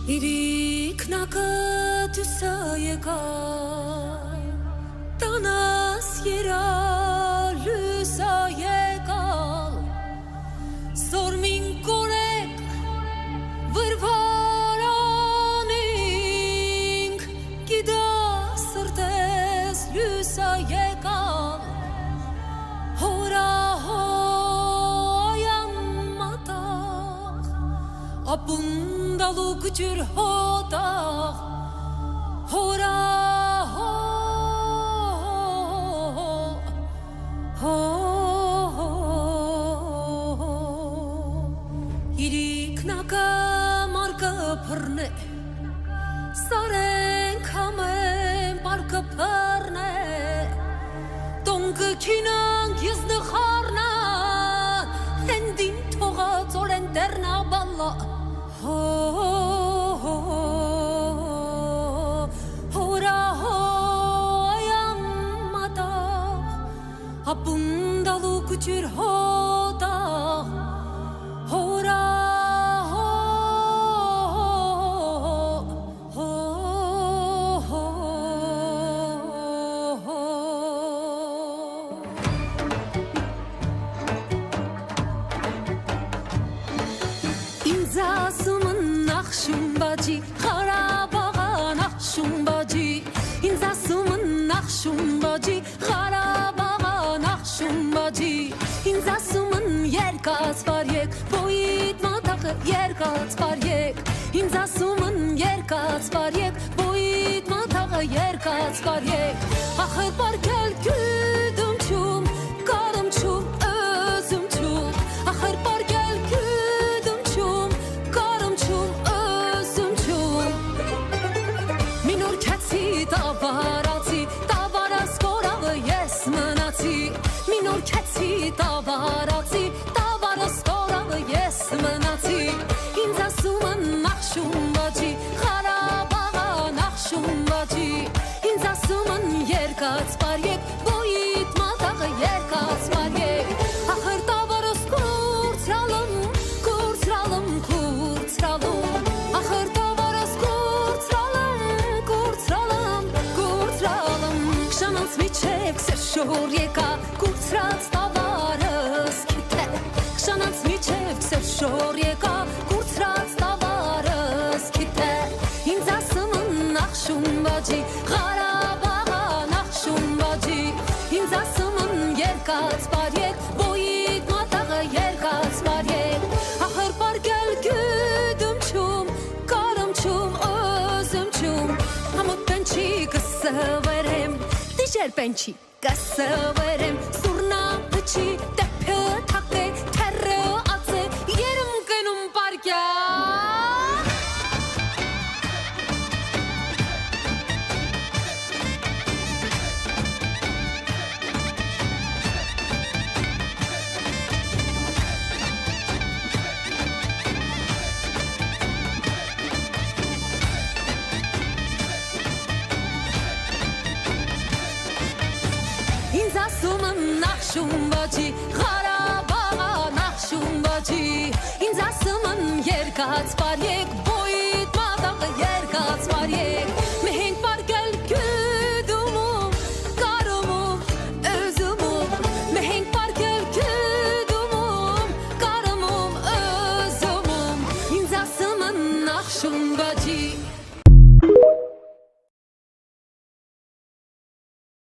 Իրիկնակը դուսայեկա տանաս երալուսայեկա սորմին կորեք վրվարանինք գիդա սրտես լուսայեկա հորա հոյան մատաղ ապունդալու գջր հոտաղ հորա Իրիկնակը մարկը պրնե Սարենք համեն պարկը պրնե Տոնկը կինանք ես նխարնա Հենդին թողած օրեն դերնա բալլա Հորա հոյան մատաղ Ապունդալու կուչիր հոտաղ Հորա Ինձ ասում են նախշում բաջի Խարաբաղան ախշում բաջի Ինձ ասում են նախշում բաջի Խարաբաղան ախշում բաջի Ինձ ասում են երկած վարյեք Բոյիտ մատաղը երկած վարյեք Ինձ ասում են երկած վարյեք Բոյիտ մատաղը երկած վարյեք Ախր պարկել գյուդում չում Կարում չում özüm չում Ախր պարկել գյուդում չում Կարում չում özüm չում Մինոր կեցի տավարացի Տավարած կորավը ես մնացի Մինոր կեցի տավարացի Տավարած կորավը ես մնացի Ինձ ասում են նախշում բաջի Խարաբաղան ախշում բաջի Ինձ ասում են երկած վարյեք Բոյիտ մատաղը երկած վարյեք Ախր տավարս կուրցրալում Կուրցրալում, կուրցրալում Ախր տավարս կուրցրալում Կուրցրալում, կուրցրալում Շանանց միչև քսեր շոր եկա Կուրցրած տավարս կիթե Շանանց միչև քսեր շոր եկա Կուրցրած տավարս կիթե Ինձ ասում են նախշում բաջի Խարաբաղան ախշում բաջի Ինձ ասում են երկած վարյեք Բոյիտ մատաղը երկած վարյեք Ախր պարկել գյուդում չում Կարում չում, özüm չում Համոտ պենչի կսվերեմ Դիժեր պենչի կսվերեմ Սուրնա պչի տեպը թակե Թերը ացե երում կնում պարկյա Ինձ ասում են նախշում բաջի Խարաբաղան ախշում բաջի Ինձ ասում են երկած վարյեք Բոյիտ մատաղը երկած վարյեք Մենք պարկել գյուդումում Կարումում, özümում Մենք պարկել գյուդումում Կարումում, özümում Ինձ ասում են նախշում բաջի